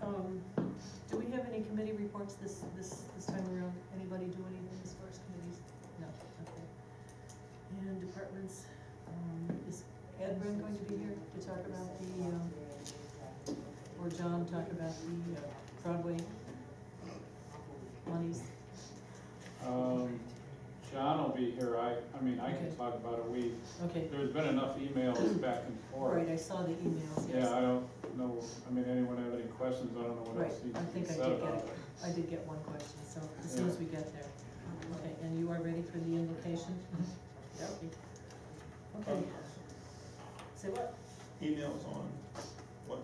Do we have any committee reports this time around? Anybody do anything as far as committees? No, okay. And departments, is Ed Bryn going to be here to talk about the, or John talk about the Broadway monies? John will be here. I mean, I can Okay. talk about it. Okay. There's been enough emails back and forth. Right, I saw the emails, yes. Yeah, I don't know, I mean, anyone have any questions? I don't know what Right, else needs I to be think I said did get about it. it. I did get one question, so as soon as we get there. Okay, and you are ready for the invocation? Yep. Okay. Say what? Emails on what,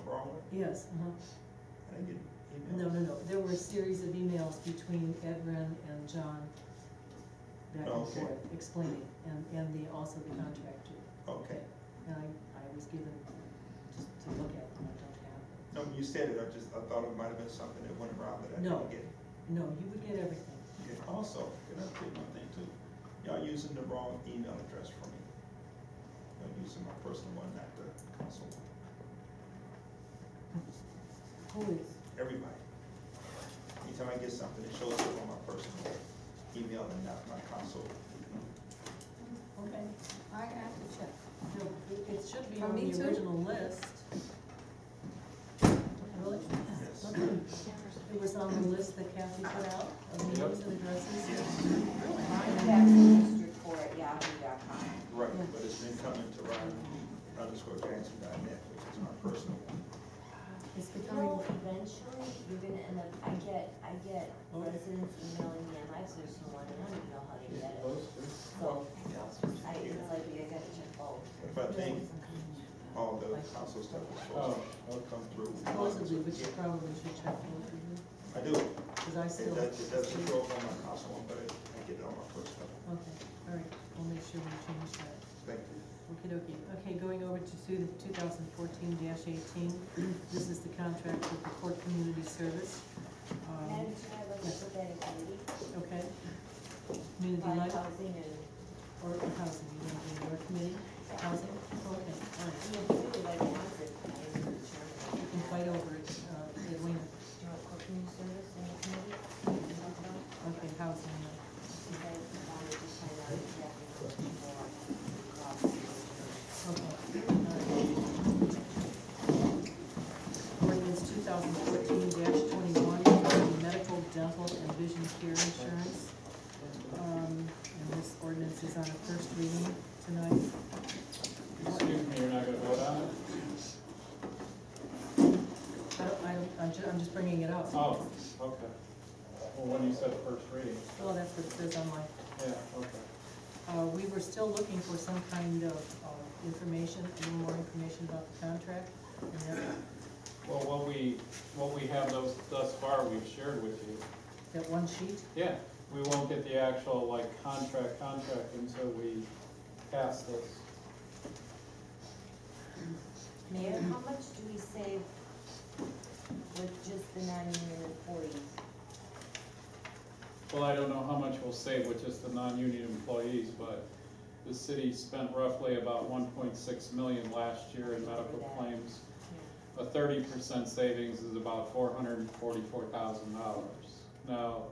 Broadway? Yes, I didn't get emails. No, there were a series of emails between Edrin and John back and Okay. forth explaining, and also the contract too. Okay. And I was given just to look at them, I don't have them. No, when you said it, I thought it might have been something that went around that I No. didn't get. No, you would get everything. Okay. Also, can I tell you one thing too? Y'all using the wrong email address for me. Y'all using my personal one, not the council one. Who is? Everybody. Anytime I get something, it shows up on my personal email and not my council. Okay. I have to check. No, it should be For on me the too? original list. Really? Yes. Okay. It was on the list that Kathy put out of names and addresses? Really? Tax report at yahoo.com. Right, Yeah. but it's been coming to Ryan_Jackson.net, which is my personal one. It's You becoming, know, eventually, you're gonna end up, I get residents emailing me, and I search the one, and I don't even know how to get it. Those two. So, it's like, I gotta check both. If I think all the council stuff is Oh, supposed to come through. supposedly, but you probably should check both of them, I do. because I still. It does show up on my council one, but I get it on my personal. Okay, all right, we'll make sure we change that. Thank you. Okey-dokey. Okay, going over to 2014-18, this is the contract with the Court Community Service. Madam Chair, I'd like to put that in committee, Okay. Community by life, housing and, or housing, you want to do your committee, housing? Okay, all right. you know, really like housing, I am the chairman. You can fight over it, Edwina. Do you want cooking service in the committee? Okay, housing, yeah. Because I wanted to find out exactly what more costs. Okay. Ordinance 2014-21, medical, dental, and vision care insurance. And this ordinance is on a first reading tonight. Excuse me, you're not gonna vote on it? I'm just bringing it up. Oh, okay. Well, when you said first reading, Well, that's what it says on my, yeah, okay. we were still looking for some kind of information, a little more information about the contract. And that, Well, what we have thus far, we've shared with you. that one sheet, Yeah, we won't get the actual, like, contract until we pass this. Mayor, how much do we save with just the non-union employees? Well, I don't know how much we'll save with just the non-union employees, but the city spent roughly about 1.6 million last year in medical claims. A 30% savings is about $444,000. Now,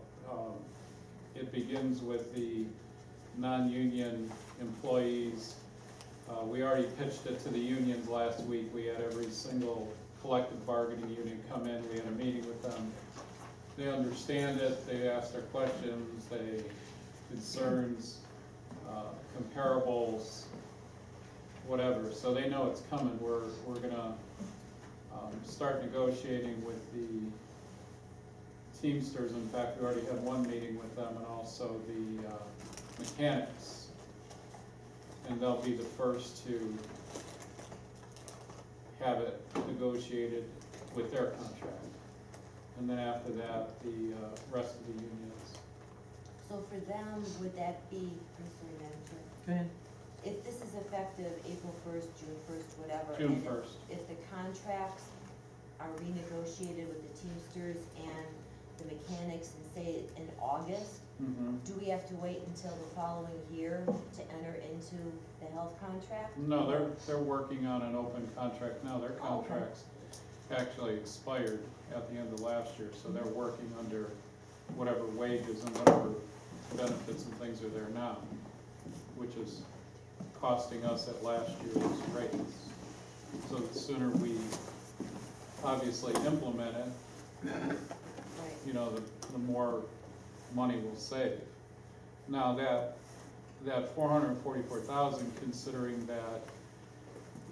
it begins with the non-union employees. We already pitched it to the unions last week. We had every single collective bargaining union come in. We had a meeting with them. They understand it, they ask their questions, they, concerns, comparables, whatever, so they know it's coming. We're gonna start negotiating with the Teamsters. In fact, we already had one meeting with them, and also the mechanics. And they'll be the first to have it negotiated with their contract. And then after that, the rest of the unions. So for them, would that be, I'm sorry, Madam Chair, go ahead. if this is effective April 1st, June 1st, whatever. June and 1st. If the contracts are renegotiated with the Teamsters and the mechanics and say in August, do we have to wait until the following year to enter into the health contract? No, they're working on an open contract now, their Oh, okay. contracts. actually expired at the end of last year, so they're working under whatever wages and whatever benefits and things are there now, which is costing us at last year's rates. So the sooner we obviously implement it, Right. you know, the more money we'll save. Now that 444,000, considering that,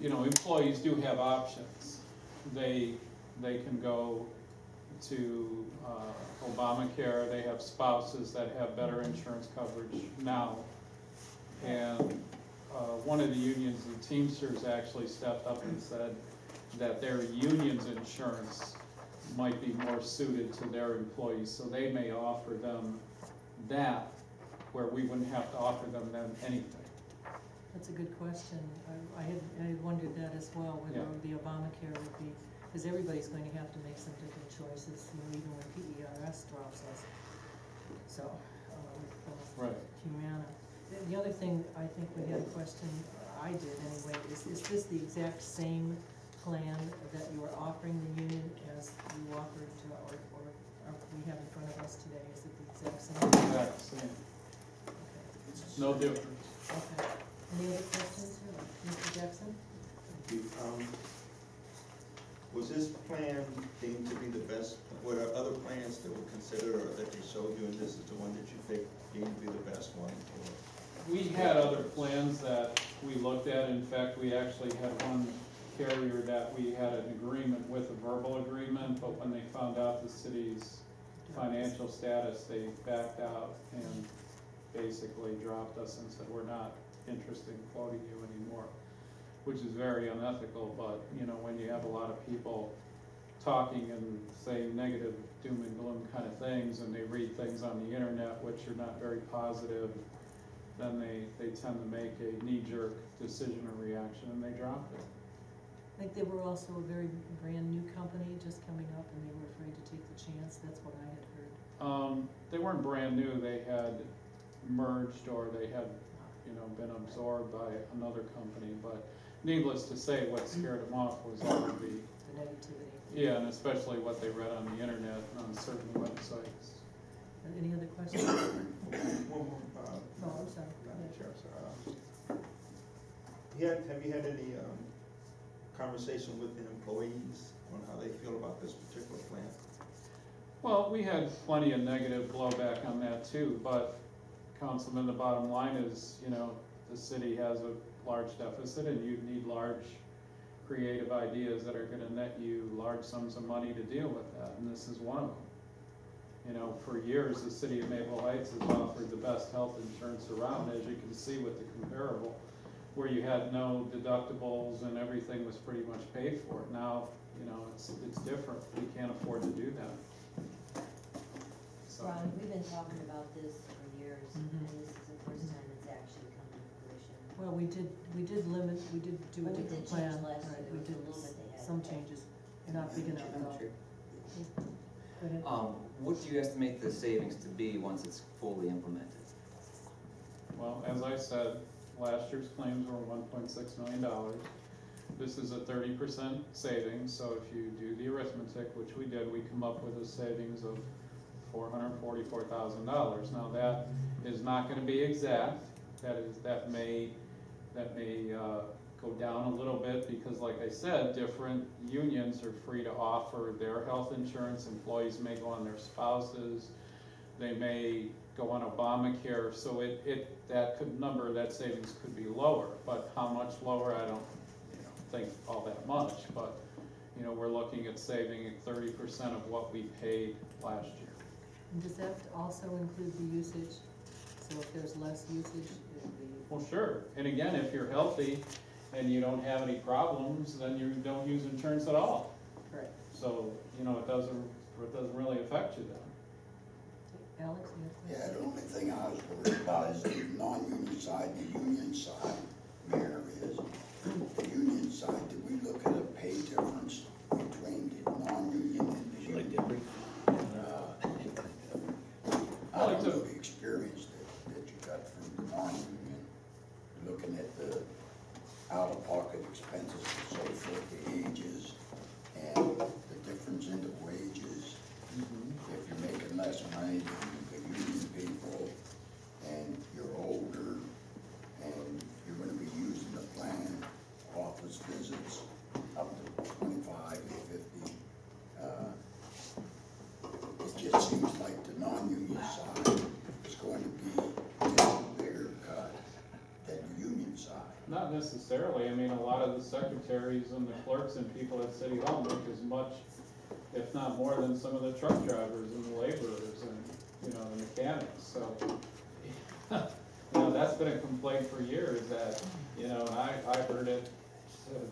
you know, employees do have options. They can go to Obamacare, they have spouses that have better insurance coverage now. And one of the unions, the Teamsters, actually stepped up and said that their union's insurance might be more suited to their employees, so they may offer them that, where we wouldn't have to offer them anything. That's a good question. I had wondered that as well, whether Yeah. the Obamacare would be, because everybody's going to have to make some different choices, you know, even when PERS drops us. So, with Right. Humana. The other thing, I think we had a question, I did anyway, is this the exact same plan that you are offering the union as you offered to, or we have in front of us today? Is it the exact same? Exact same. Okay. No difference. Okay. Any other questions, Mr. Jackson? Was this plan deemed to be the best, were there other plans that were considered or that they showed you, and this is the one that you think deemed to be the best one? Or? We had other plans that we looked at. In fact, we actually had one carrier that we had an agreement with, a verbal agreement, but when they found out the city's financial status, they backed out and basically dropped us and said, we're not interested in quoting you anymore, which is very unethical. But, you know, when you have a lot of people talking and saying negative doom and gloom kind of things, and they read things on the internet which are not very positive, then they tend to make a knee-jerk decision or reaction, and they drop it. I think they were also a very brand-new company just coming up, and they were afraid to take the chance. That's what I had heard. They weren't brand new. They had merged, or they had, you know, been absorbed by another company. But needless to say, what scared them off was all of The negativity. yeah, and especially what they read on the internet and on certain websites. Any other questions? One more, Oh, I'm sorry. Madam Chair, sir. Have you had any conversation with the employees on how they feel about this particular plan? Well, we had plenty of negative blowback on that too, but Councilman, the bottom line is, you know, the city has a large deficit, and you need large creative ideas that are gonna net you large sums of money to deal with that, and this is one of them. You know, for years, the city of Maple Heights has offered the best health insurance around, as you can see with the comparable, where you had no deductibles and everything was pretty much paid for. Now, you know, it's different. We can't afford to do that. So, Ron, we've been talking about this for years, Mhm. and this is the first time it's actually come to fruition. Well, we did do a Well, we different did plan. change last year. Right, There we was a did little bit they had some to pay. changes, not big enough at all. Go ahead. What do you estimate the savings to be once it's fully implemented? well, as I said, last year's claims were $1.6 million. This is a 30% savings, so if you do the arithmetic, which we did, we come up with a savings of $444,000. Now, that is not gonna be exact. That may go down a little bit, because like I said, different unions are free to offer their health insurance. Employees may go on their spouses, they may go on Obamacare, so that savings could be lower. But how much lower, I don't, think all that much, but, we're looking at saving 30% of what we paid last year. And does that also include the usage? So if there's less usage, it'll be, Well, sure, and again, if you're healthy and you don't have any problems, then you don't use insurance at all. correct. So, it doesn't really affect you then. Alex, you have a Yeah, question? the only thing I was worried about is the non-union side, the union side. Mayor, is the union side, did we look at a pay difference between the non-union and the union? I don't know the experience that you got from the non-union, looking at the out-of-pocket expenses and so forth, the ages, and it seems like the non-union side is going to be getting a bigger cut than the union side. Not necessarily, I mean, a lot of the secretaries and the clerks and people at City Hall make as much, if not more, than some of the truck drivers and the laborers and, you know, the mechanics, so. You know, that's been a complaint for years that, you know, and I heard it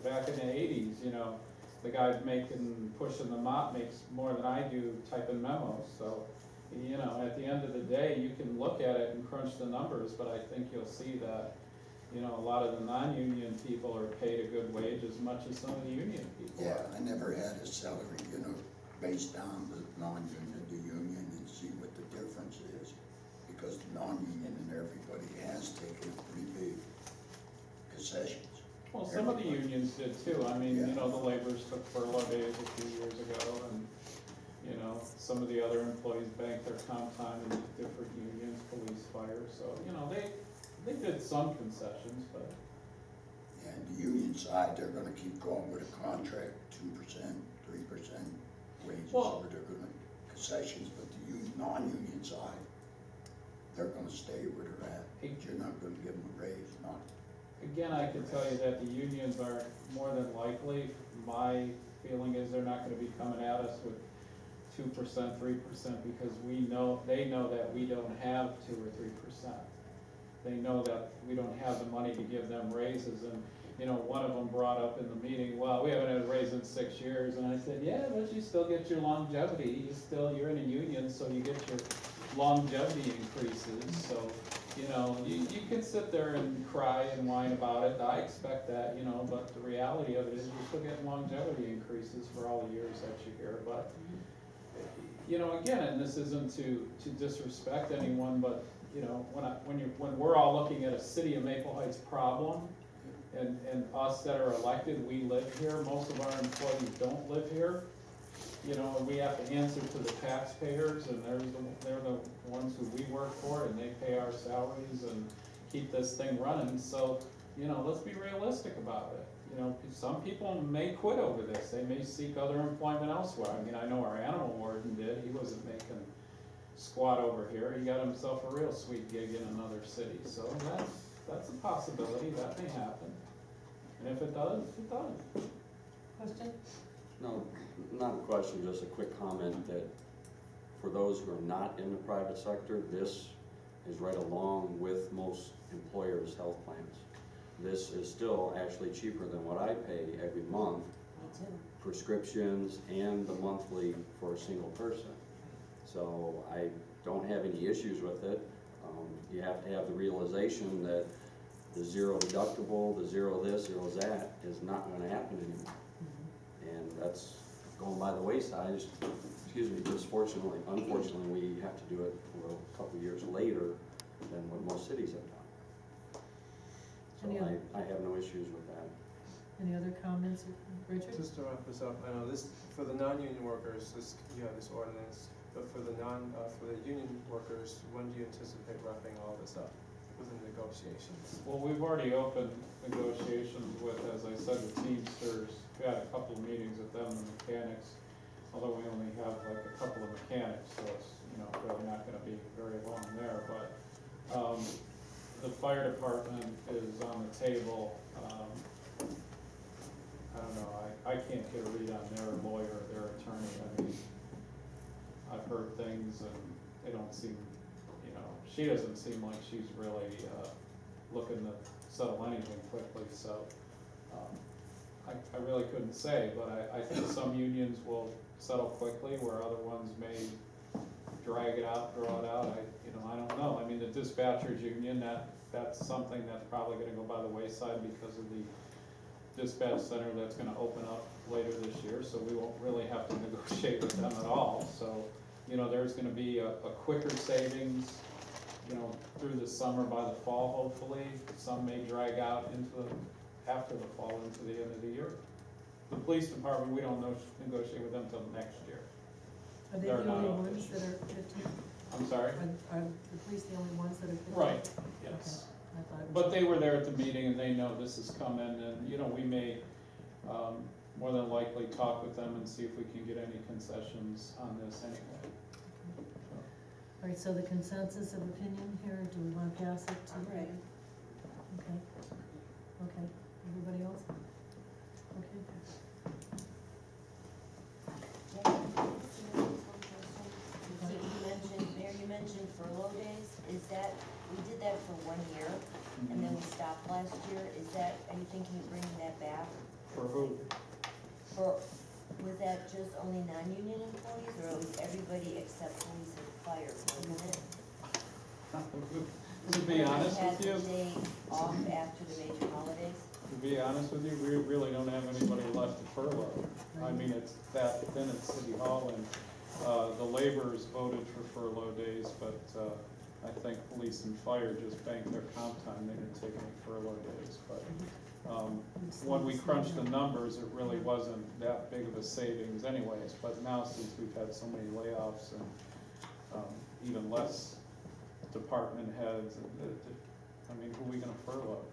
back in the 80s, you know, the guy pushing the mop makes more than I do typing memos, so, you know, at the end of the day, you can look at it and crunch the numbers, but I think you'll see that, you know, a lot of the non-union people are paid a good wage as much as some of the union people Yeah, are. I never had a salary, you know, based on the non-union to union and see what the difference is. Because the non-union and everybody has taken pretty big concessions. Well, some of the unions did too, I mean, Yeah. you know, the laborers took furlough days a few years ago, and, you know, some of the other employees banked their comp time in different unions, police, fire, so, you know, they did some concessions, but. And the union side, they're gonna keep going with a contract, 2%, 3% wages, Well- or they're gonna concessions, but the non-union side, they're gonna stay where they're at. You're not gonna give them a raise, not. Again, I can tell you that the unions are more than likely, my feeling is they're not gonna be coming at us with 2%, 3%, because they know that we don't have 2 or 3%. They know that we don't have the money to give them raises, and, you know, one of them brought up in the meeting, well, we haven't had a raise in 6 years, and I said, yeah, but you still get your longevity, you're in a union, so you get your longevity increases, so, you know, you can sit there and cry and whine about it, I expect that, you know, but the reality of it is you're still getting longevity increases for all the years that you're here, but, you know, again, and this isn't to disrespect anyone, but, you know, when we're all looking at a city of Maple Heights problem, and us that are elected, we live here, most of our employees don't live here, you know, and we have to answer to the taxpayers, and they're the ones who we work for, and they pay our salaries and keep this thing running, so, you know, let's be realistic about it. You know, some people may quit over this, they may seek other employment elsewhere. I mean, I know our animal warden did, he wasn't making squat over here, he got himself a real sweet gig in another city, so that's a possibility, that may happen. And if it does, it does. Question? No, not a question, just a quick comment that for those who are not in the private sector, this is right along with most employers' health plans. This is still actually cheaper than what I pay every month, Me too. prescriptions and the monthly for a single person. So I don't have any issues with it. You have to have the realization that the zero deductible, the zero this, zero that is not gonna happen anymore. And that's going by the wayside, excuse me, unfortunately, we have to do it a couple of years later than what most cities have done. So Any other- I have no issues with that. Any other comments, Richard? Just to wrap this up, I know this, for the non-union workers, you have this ordinance, but for the union workers, when do you anticipate wrapping all this up within negotiations? Well, we've already opened negotiations with, as I said, the Teamsters. We had a couple of meetings with them, the mechanics, although we only have like a couple of mechanics, so it's, you know, really not gonna be very long there, but, the fire department is on the table. I don't know, I can't get a read on their lawyer, their attorney, I mean, I've heard things and they don't seem, you know, she doesn't seem like she's really, looking to settle anything quickly, so, I really couldn't say, but I think some unions will settle quickly, where other ones may drag it out, draw it out, I don't know. I mean, the dispatchers union, that's something that's probably gonna go by the wayside because of the dispatch center that's gonna open up later this year, so we won't really have to negotiate with them at all, so, you know, there's gonna be a quicker savings, you know, through the summer, by the fall, hopefully. Some may drag out after the fall, into the end of the year. The police department, we don't negotiate with them till next year. Are they They're the not only open. ones that are 15? I'm sorry? Are the police the only ones that are 15? Right, yes. Okay, I thought it was. But they were there at the meeting and they know this is coming, and, you know, we may, more than likely talk with them and see if we can get any concessions on this anyway. right, so the consensus of opinion here, do we wanna pass it to? I'm ready. Okay, okay, everybody else? Okay. So you mentioned, Mayor, you mentioned furlough days, is that, we did that for 1 year, and then we stopped last year, is that, are you thinking of bringing that back? For who? For, was that just only non-union employees, or was everybody except police and fire, wasn't it? To be honest with you, We had the day off after the major holidays. to be honest with you, we really don't have anybody left to furlough. I mean, it's that thin at City Hall, and, the laborers voted for furlough days, but, I think police and fire just banked their comp time, they didn't take any furlough days, but, when we crunched the numbers, it really wasn't that big of a savings anyways, but now since we've had so many layoffs and, even less department heads, I mean, who are we gonna furlough?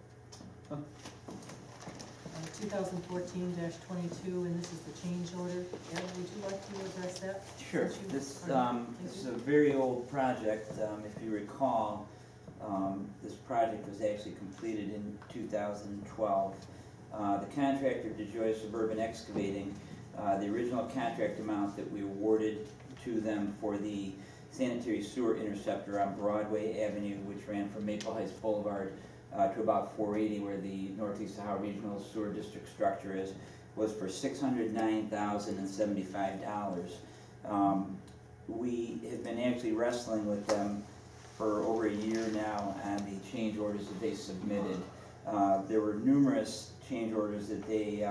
2014-22, and this is the change order. Ed, would you like to address that? Sure. Since you This, are- this is a very old project. If you recall, this project was actually completed in 2012. The contractor, DeJoy Suburban Excavating, the original contract amount that we awarded to them for the sanitary sewer interceptor on Broadway Avenue, which ran from Maple Heights Boulevard to about 480, where the Northeast Ohio Regional Sewer District structure is, was for $609,075. We have been actually wrestling with them for over a year now on the change orders that they submitted. There were numerous change orders that they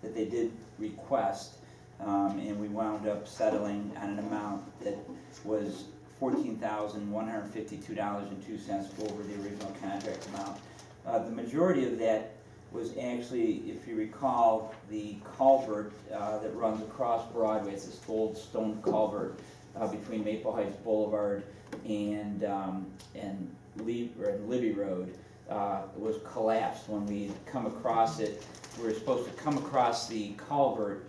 did request, and we wound up settling on an amount that was $14,152.02 over the original contract amount. The majority of that was actually, if you recall, the culvert that runs across Broadway. It's this old stone culvert between Maple Heights Boulevard and Libby Road. Was collapsed when we come across it. We were supposed to come across the culvert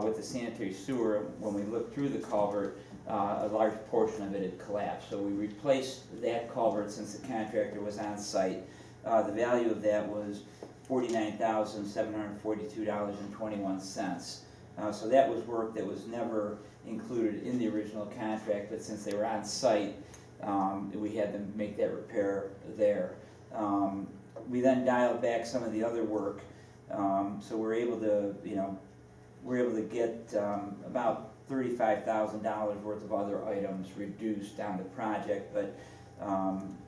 with the sanitary sewer. When we looked through the culvert, a large portion of it had collapsed. So we replaced that culvert since the contractor was on site. The value of that was $49,742.21. So that was work that was never included in the original contract, but since they were on site, we had to make that repair there. We then dialed back some of the other work, so we're able to, get about $35,000 worth of other items reduced on the project, but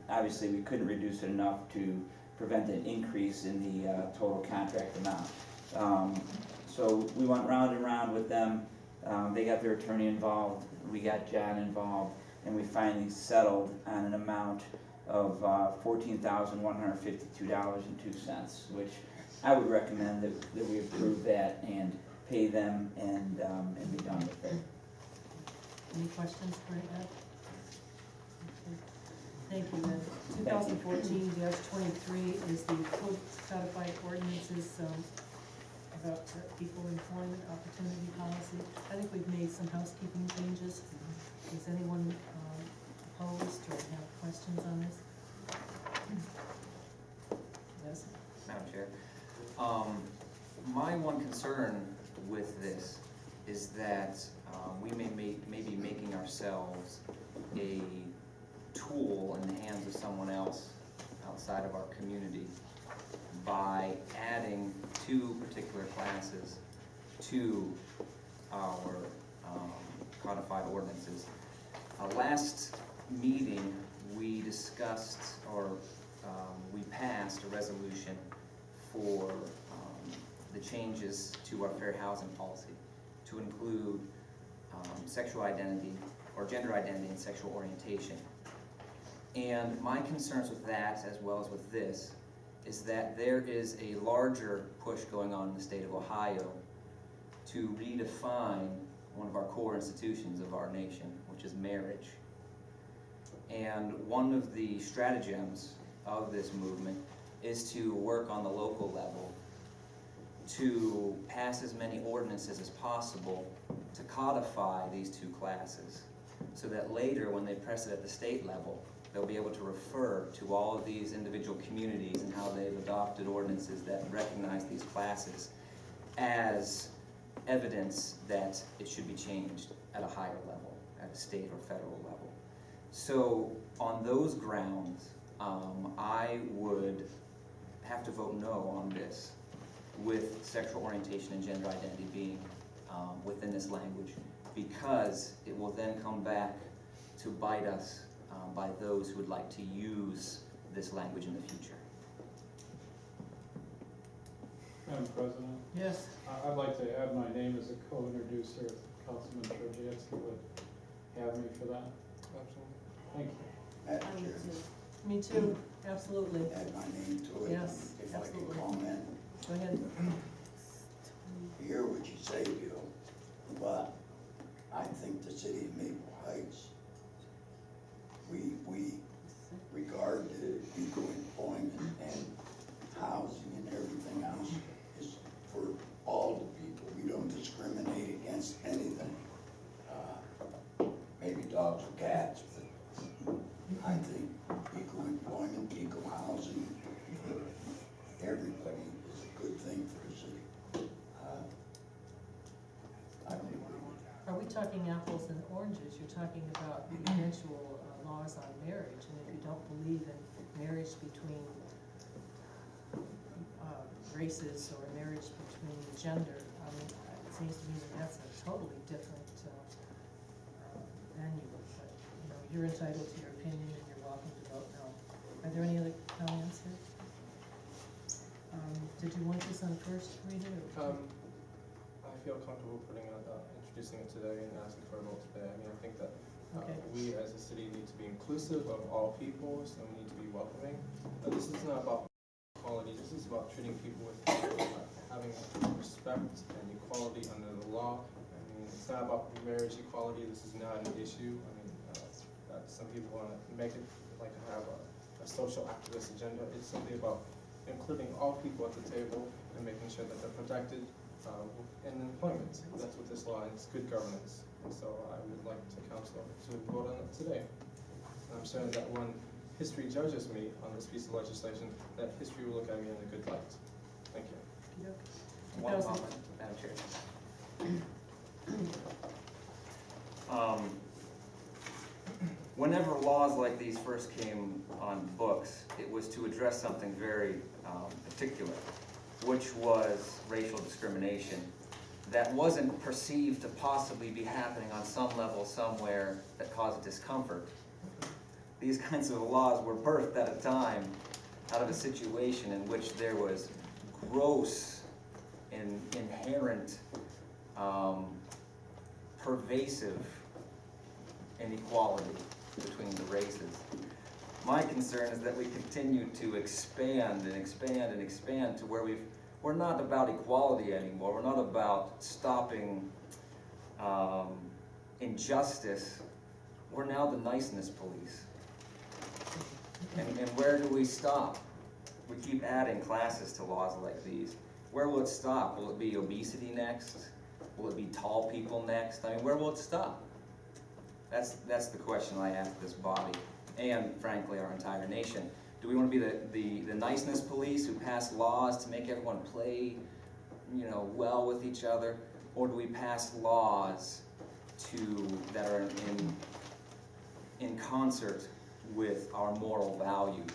obviously we couldn't reduce it enough to prevent an increase in the total contract amount. So we went round and round with them. They got their attorney involved, we got John involved, and we finally settled on an amount of $14,152.02, which I would recommend that we approve that and pay them and be done with it. Any questions for Ed? Okay. Thank you, Ed. 2014-23 is the codified ordinances about equal employment opportunity policy. I think we've made some housekeeping changes. Is anyone opposed or have questions on this? Yes? Madam Chair, my one concern with this is that we may be making ourselves a tool in the hands of someone else outside of our community by adding 2 particular classes to our codified ordinances. Last meeting, we discussed, or we passed a resolution for the changes to our fair housing policy to include sexual identity, or gender identity and sexual orientation. And my concerns with that, as well as with this, is that there is a larger push going on in the state of Ohio to redefine one of our core institutions of our nation, which is marriage. And one of the stratagems of this movement is to work on the local level to pass as many ordinances as possible to codify these 2 classes. so that later, when they press it at the state level, they'll be able to refer to all of these individual communities and how they've adopted ordinances that recognize these classes as evidence that it should be changed at a higher level, at a state or federal level. So on those grounds, I would have to vote no on this, with sexual orientation and gender identity being within this language, because it will then come back to bite us by those who would like to use this language in the future. Madam President, Yes, I'd like to add my name as a co-introducer if Councilman Trojetsky would have me for that. Absolutely. Thank you. Madam I would Chair, too. me too, absolutely. add my name to it. Yes, If I absolutely. can comment, Go ahead. hear what you say, Bill, but I think the city of Maple Heights, we regard the equal employment and housing and everything else is for all the people. We don't discriminate against anything. Maybe dogs or cats, but I think equal employment, equal housing for everybody is a good thing for the city. I don't agree. Are we talking apples and oranges? You're talking about the eventual laws on marriage, and if you don't believe in marriage between races or marriage between gender, I mean, it seems to me that that's a totally different venue. But, you know, you're entitled to your opinion and you're welcome to vote no. Are there any other comments here? Did you want this on first reading or? I feel comfortable introducing it today and asking for a vote today. I mean, I think that Okay. we as a city need to be inclusive of all peoples, and we need to be welcoming. This is not about equality, this is about treating people with having respect and equality under the law. I mean, it's not about marriage equality, this is not an issue. I mean, some people want to make it like have a social activist agenda. It's simply about including all people at the table and making sure that they're protected in employment. That's what this law is, good governance. And so I would like to council to vote on it today. And I'm certain that when history judges me on this piece of legislation, that history will look at me in a good light. Thank you. One 2000. comment, Madam Chair. Whenever laws like these first came on books, it was to address something very particular, which was racial discrimination that wasn't perceived to possibly be happening on some level somewhere that caused discomfort. These kinds of laws were birthed at a time out of a situation in which there was gross and inherent pervasive inequality between the races. My concern is that we continue to expand and expand and expand to where we're not about equality anymore. We're not about stopping injustice. We're now the niceness police. And where do we stop? We keep adding classes to laws like these. Where will it stop? Will it be obesity next? Will it be tall people next? I mean, where will it stop? That's the question I ask this body, and frankly, our entire nation. Do we want to be the niceness police who pass laws to make everyone play, well with each other, or do we pass laws that are in concert with our moral values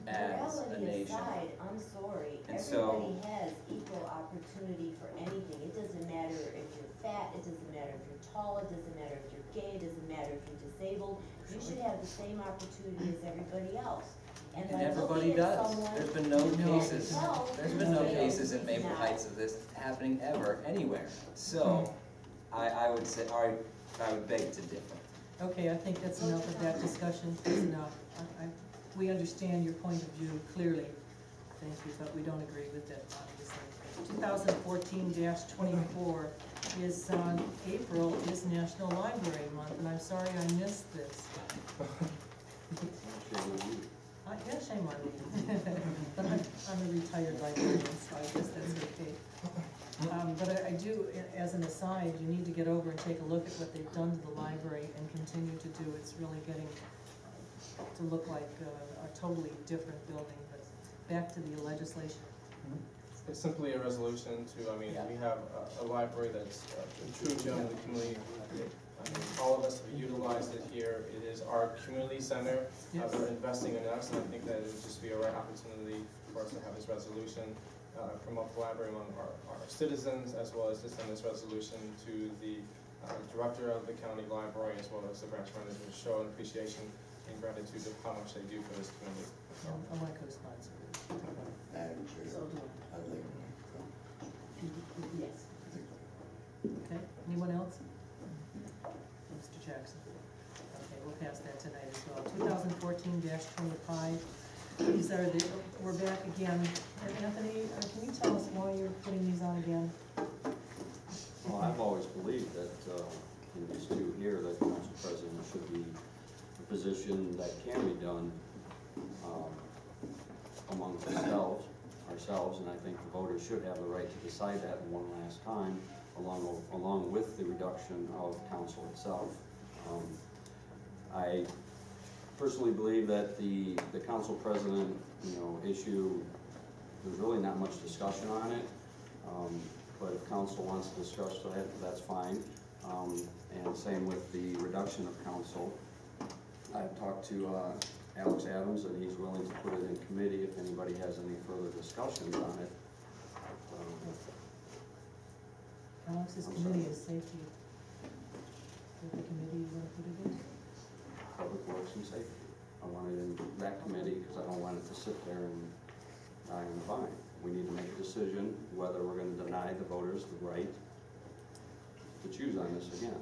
as a Morality nation? aside, I'm sorry, And so- everybody has equal opportunity for anything. It doesn't matter if you're fat, it doesn't matter if you're tall, it doesn't matter if you're gay, it doesn't matter if you're disabled. You should have the same opportunity as everybody else. And by everybody looking at does. someone There's been no cases, No. there's been no No. cases in Maple No. Heights of this happening ever, anywhere. So, I would say, I would beg to differ. Okay, I think that's enough of that discussion, that's enough. We understand your point of view clearly, thank you, but we don't agree with it, obviously. 2014-24 is April is National Library Month, and I'm sorry I missed this. Yeah, shame on me. But I'm a retired librarian, so I guess that's okay. But I do, as an aside, you need to get over and take a look at what they've done to the library and continue to do. It's really getting to look like a totally different building, but back to the legislation. It's simply a resolution to, I mean, Yeah. we have a library that's a true gem of the community. I mean, all of us have utilized it here. It is our community center. Yes. They're investing in us, and I think that it would just be a right opportunity for us to have this resolution, promote the library among our citizens, as well as to send this resolution to the director of the county library, as well as the branch manager, to show an appreciation and gratitude of how much they do for this community. I want to co-sponsor it. Madam Chair, So do I. I'd like Yes. Okay, anyone else? Mr. Jackson. Okay, we'll pass that tonight as well. 2014-25, these are the, we're back again. And Anthony, can you tell us why you're putting these on again? Well, I've always believed that, in these two here, that council president should be a position that can be done, among ourselves, and I think the voters should have the right to decide that one last time, along with the reduction of council itself. I personally believe that the council president, issue, there's really not much discussion on it. But if council wants to discuss that, that's fine. And same with the reduction of council. I've talked to Alex Adams, and he's willing to put it in committee if anybody has any further discussions on it. Alex's I'm committee sorry. is safety. Is the committee you want to put it in? Public Works and Safety. I want it in that committee because I don't want it to sit there and die on the vine. We need to make a decision whether we're going to deny the voters the right to choose on this again.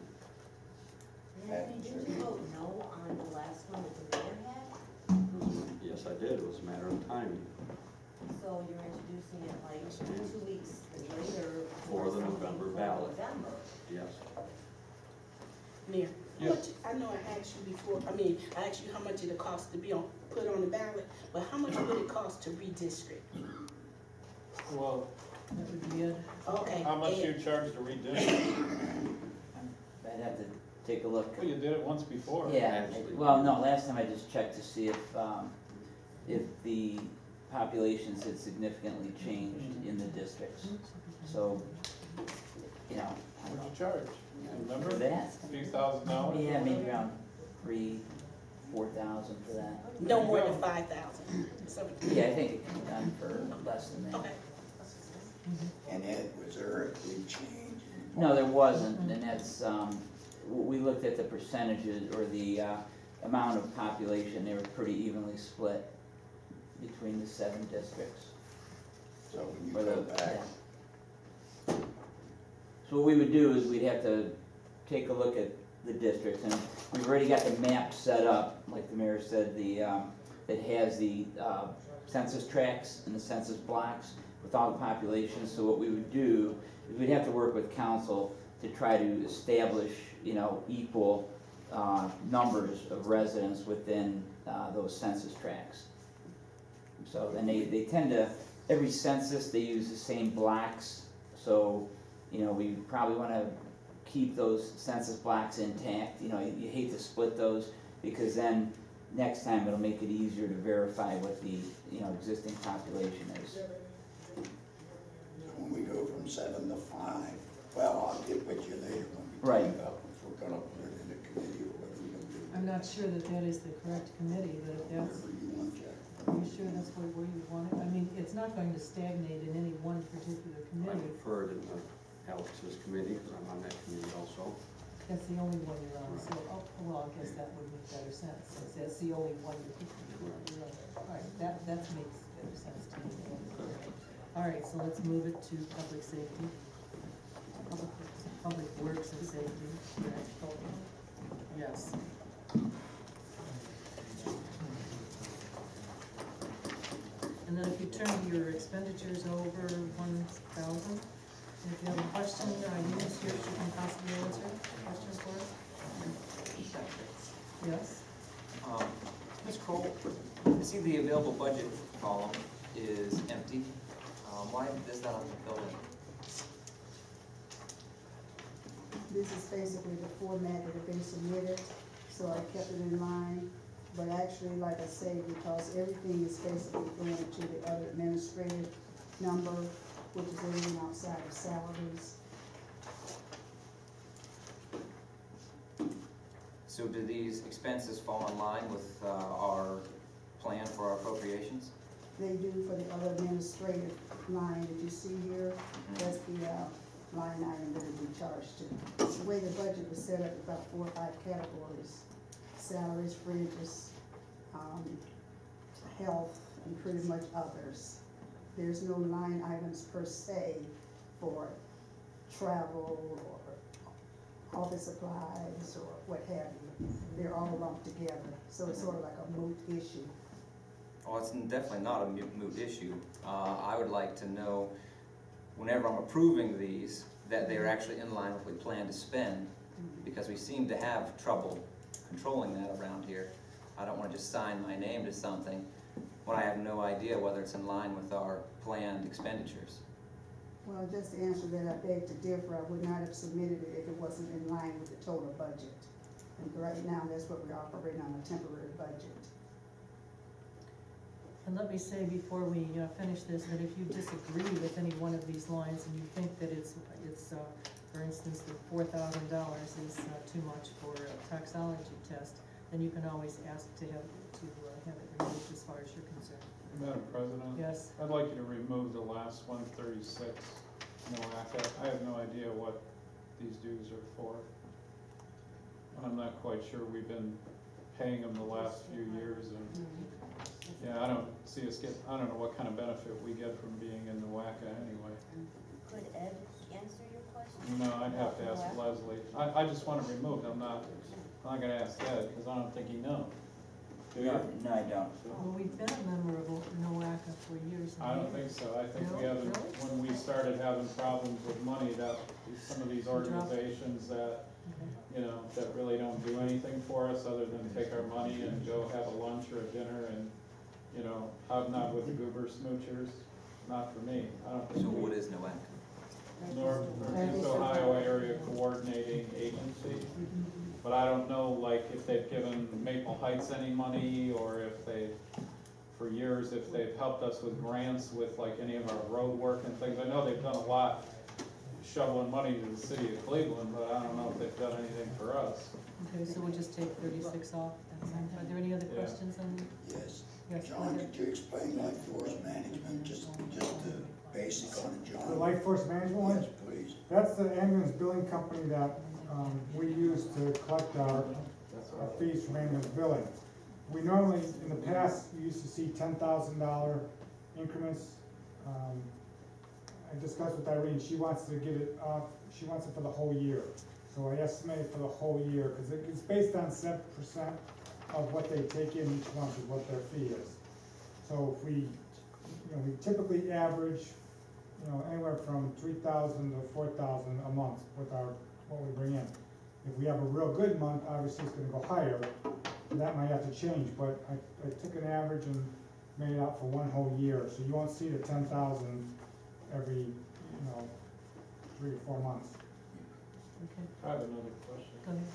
Anthony, did you vote no on the last one that the mayor had? Yes, I did. It was a matter of timing. So you're introducing it like Yes, ma'am. 2 weeks later? For the something November for ballot. November. Yes. Mayor, how Yes. much, I know I asked you before, I asked you how much it cost to be put on the ballot, but how much would it cost to redistrict? Well, That would be it. Okay. how much and- you charge to redistrict? I'd have to take a look. Well, you did it once before. Yeah, well, no, last time I just checked to see if the populations had significantly changed in the districts. So, What did you charge? Remember? for that, A few $1,000? yeah, maybe around 3,000-4,000 for that. No more than 5,000. Yeah, I think it can be done for less than that. Okay. And Ed, was there a big change? No, there wasn't, and that's, we looked at the percentages, or the amount of population, they were pretty evenly split between the 7 districts. So when Or you the- go back, yeah. So what we would do is we'd have to take a look at the districts, and we've already got the map set up, like the mayor said, that has the census tracts and the census blocks with all the populations. So what we would do is we'd have to work with council to try to establish, equal numbers of residents within those census tracts. So then they tend to, every census, they use the same blocks, so, we probably wanna keep those census blocks intact, you hate to split those, because then next time it'll make it easier to verify what the, existing population is. when we go from 7 to 5, well, I'll get with you later when we Right. talk about if we're gonna put it in a committee or whatever we're gonna do. I'm not sure that that is the correct committee, but if that's, Whatever you want, Jack. are you sure that's where you want it? I mean, it's not going to stagnate in any one particular I committee. prefer it in Alex's committee because I'm on that committee also. That's the only one you're on, so, well, I guess that would make better sense, since that's the only one you're on. All right, that makes better sense to me. All right, so let's move it to public safety. Public works and safety. Yes. And then if you turn your expenditures over 1,000, if you have a question, Eunice here, she can possibly answer. Question for us? Yes? Ms. Kroll, I see the available budget column is empty. Why is that not filled in? This is basically the format that had been submitted, so I kept it in line. But actually, like I say, because everything is basically going to the other administrative number, which is everything outside of salaries. So do these expenses fall in line with our plan for our appropriations? They do for the other administrative line that you see here. That's the line item that will be charged to. The way the budget was set up, about 4 or 5 categories: salaries, fringes, health, and pretty much others. There's no line items per se for travel or office supplies or what have you. They're all lumped together, so it's sort of like a moot issue. Well, it's definitely not a moot issue. I would like to know, whenever I'm approving these, that they're actually in line with what we plan to spend, because we seem to have trouble controlling that around here. I don't want to just sign my name to something when I have no idea whether it's in line with our planned expenditures. Well, just to answer that, I beg to differ. I would not have submitted it if it wasn't in line with the total budget. And right now, that's what we're operating on, a temporary budget. And let me say before we finish this, that if you disagree with any one of these lines and you think that it's for instance, the $4,000 is too much for a toxology test, then you can always ask to have it removed as far as you're concerned. Madam President? Yes? I'd like you to remove the last 136, NOACA. I have no idea what these dues are for. And I'm not quite sure we've been paying them the last few years, and yeah, I don't see us I don't know what kind of benefit we get from being in NOACA anyway. Could Ed answer your question? No, I'd have to ask Leslie. I just want to remove it. I'm not gonna ask Ed, because I don't think he knows. Do you? No, I don't. Well, we've been a member of NOACA for years. I don't think so. I think we No, haven't, really? when we started having problems with money, that some of these organizations that, Okay. you know, that really don't do anything for us other than take our money and go have a lunch or a dinner and, you know, hobnob with the goober smoochers, not for me. I don't So think what we, is NOAC? Northeast Ohio Area Coordinating Agency. But I don't know, like, if they've given Maple Heights any money, or if they, for years, if they've helped us with grants with like any of our road work and things. I know they've done a lot shoveling money to the city of Cleveland, but I don't know if they've done anything for us. Okay, so we'll just take 36 off. Are there any other Yeah. questions on? Yes. Yes, go John, ahead. could you explain life force management, just the basic on it, John? The Life Force Management one? Yes, please. That's the ambulance billing company that we use to collect our fees from ambulance billing. We normally, in the past, we used to see $10,000 increments. I discussed with Irene, she wants to get it off, she wants it for the whole year. So I estimate for the whole year, because it's based on 7% of what they take in each month is what their fee is. So if we typically average, anywhere from 3,000 to 4,000 a month with what we bring in. If we have a real good month, obviously it's gonna go higher, and that might have to change, but I took an average and made it out for one whole year, so you won't see the 10,000 every, 3 or 4 months. Okay, I have another question. go ahead.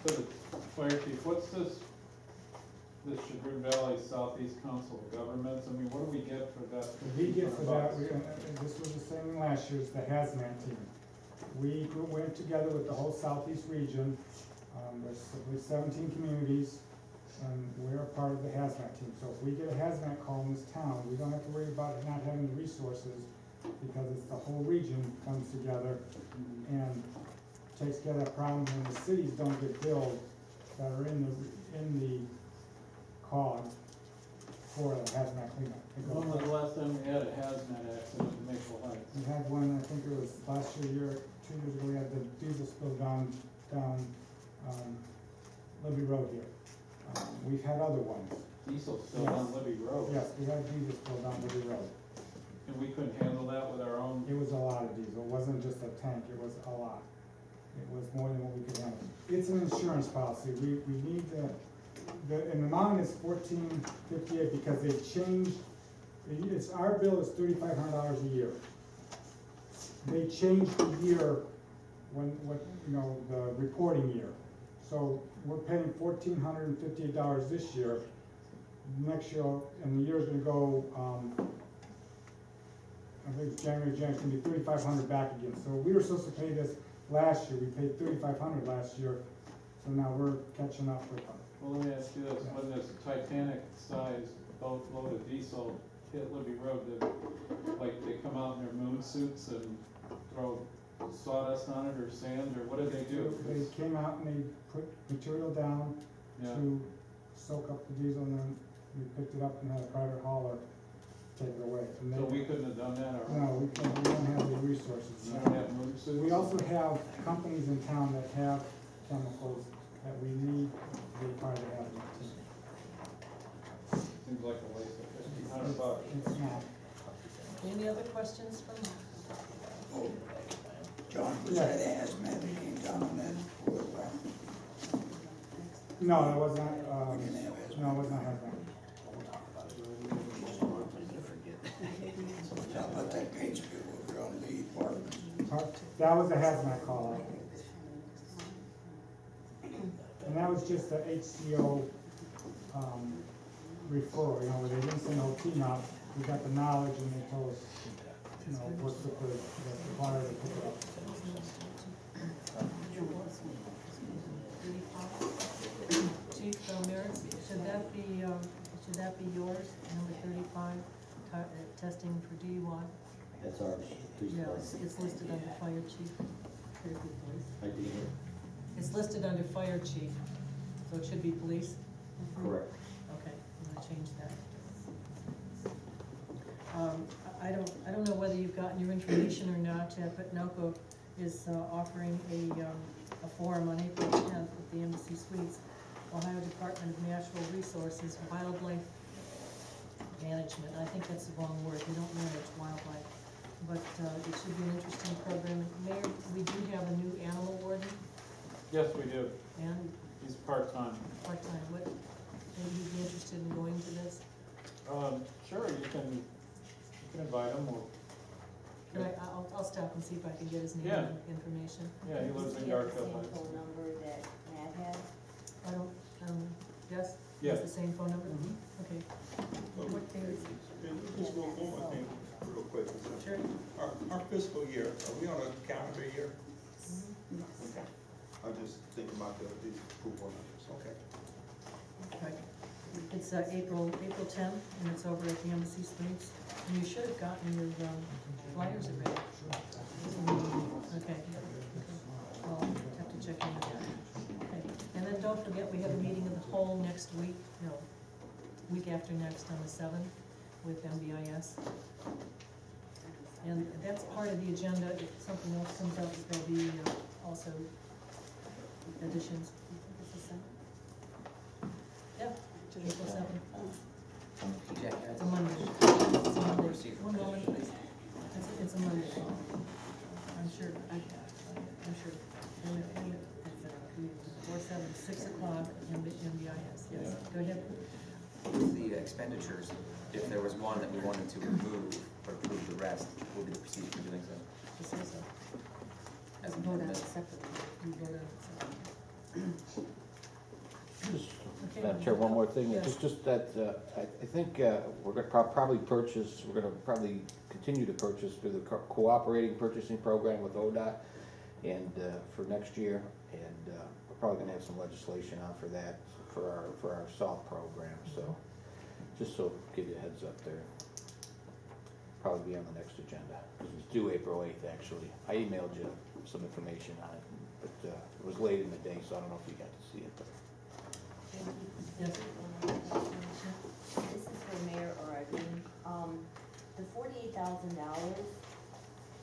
So the fire chief, what's this Chagrin Valley Southeast Council of Governments? I mean, what do we get for that? We get for that, this was the same thing last year, it's the hazmat team. We went together with the whole southeast region, there's 17 communities, and we're a part of the hazmat team. So if we get a hazmat call in this town, we don't have to worry about not having the resources, because it's the whole region comes together and takes care of that problem, and the cities don't get billed that are in the cog for the hazmat cleanup. When was the last time we had a hazmat accident in Maple Heights? We had one, I think it was last year, 2 years ago, we had the diesel spill down Libby Road here. We've had other ones. Diesel still on Libby Road? Yes, we had diesel spill down Libby Road. And we couldn't handle that with our own? It was a lot of diesel, it wasn't just a tank, it was a lot. It was more than what we could handle. It's an insurance policy, we need and the amount is $14.58 because they changed, our bill is $3,500 a year. They changed the year the reporting year. So we're paying $1,458 this year. Next year, and the year's gonna go, I think it's January, it's gonna be $3,500 back again. So we were supposed to pay this last year, we paid $3,500 last year, so now we're catching up with them. Well, let me ask you this, when this Titanic-sized boat load of diesel hit Libby Road, did they come out in their moon suits and throw sawdust on it or sand, or what did they do? They came out and they put material down Yeah. to soak up the diesel, and then we picked it up and had a private hauler take it away. And So they- we couldn't have done that, or? No, we can't, we don't have the resources. We don't have moon suits? We also have companies in town that have chemicals that we need, they probably have them too. Seems like a waste of $1,500. It's not. Any other questions from? Oh, John, was that hazmat that came down on that? No, that was not, We didn't have hazmat. no, it was not hazmat. How about that paint spill over on the apartments? That was a hazmat call out. And that was just a HCO, referral, where they didn't send the whole team out. We got the knowledge and they told us, what's the supplier to pick it up. Chief Ramirez, should that be yours, number 35, testing for DUI? That's ours. Yeah, it's listed under fire chief. Very good, police. I did it. It's listed under fire chief, so it should be police? Correct. Okay, I'm gonna change that. I don't know whether you've gotten your information or not yet, but NOCO is offering a forum on April 10th at the Embassy Suites, Ohio Department of Natural Resources, Wildlife Management. I think that's the wrong word, we don't manage wildlife, but it should be an interesting program. Mayor, we do have a new animal warden, Yes, we do. and He's part-time. part-time, maybe he'd be interested in going to this? Sure, you can invite him, or, I'll stop and see if I can get his name Yeah. and information. yeah, he lives Does in he have the Garfield same Heights. phone number that Matt has? I don't, yes? Yeah. It's the same phone number? Mhm. Okay. What day is it? Just one more thing, real quick. Sure. Our fiscal year, are we on a calendar year? Okay. I'm just thinking about these coupon numbers, okay. Right. It's April 10th, and it's over at the Embassy Suites. And you should have gotten your flyers already. Okay. I'll have to check into that. Okay. And then don't forget, we have a meeting of the whole next week, no, week after next on the 7th with MBIS. And that's part of the agenda. If something else comes up, there'll be also additions. Yeah, April 7th. Jack, It's a Monday. It's a Monday. One moment, please. It's a Monday. I'm sure. And 6 o'clock, MBIS, yes. Go ahead. with the expenditures, if there was one that we wanted to remove but approve the rest, what would be the procedure for doing so? Just say so. As Vote on it amended? separately. You vote on it separately. Okay. Madam Chair, one more thing, Yes. just that, I think we're gonna we're gonna probably continue to purchase through the cooperating purchasing program with ODOT and, for next year, and, we're probably gonna have some legislation out for that, for our salt program, so, just so, give you a heads up there. Probably be on the next agenda, because it's due April 8th, actually. I emailed you some information on it, but, it was late in the day, so I don't know if you got to see it, but. Yes. This is for Mayor or Irene. The $48,000,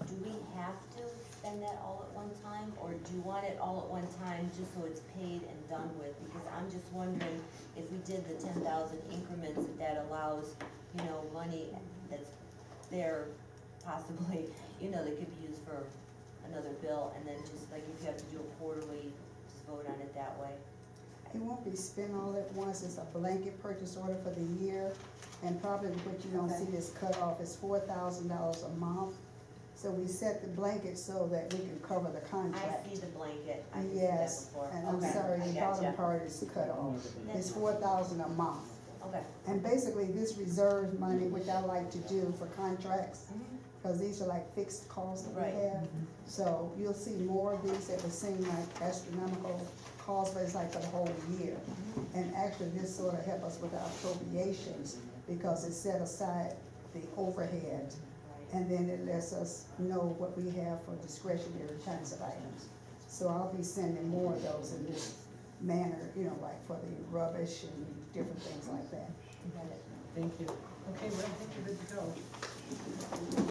do we have to spend that all at one time? Or do you want it all at one time just so it's paid and done with? Because I'm just wondering if we did the 10,000 increments, if that allows, money that's there possibly, that could be used for another bill. And then just like if you have to do a quarterly, just vote on it that way. It won't be spent all at once, it's a blanket purchase order for the year, and probably what you don't see is cut off is $4,000 a month. So we set the blanket so that we can cover the I contract. see the blanket, I see that Yes, before. and I'm Okay, sorry, I the gotcha. bottom part is cut off. It's 4,000 a month. Okay. And basically, this reserve money, which I like to do for contracts, because these are like fixed costs that we Right. have. So you'll see more of these that will seem like astronomical costs, but it's like for the whole year. And actually, this sort of help us with our appropriations, because it set aside the overhead, and then it lets us know what we have for discretionary kinds of items. So I'll be sending more of those in this manner, you know, like for the rubbish and different things like that. Thank you. Okay, well, I think you're good to go.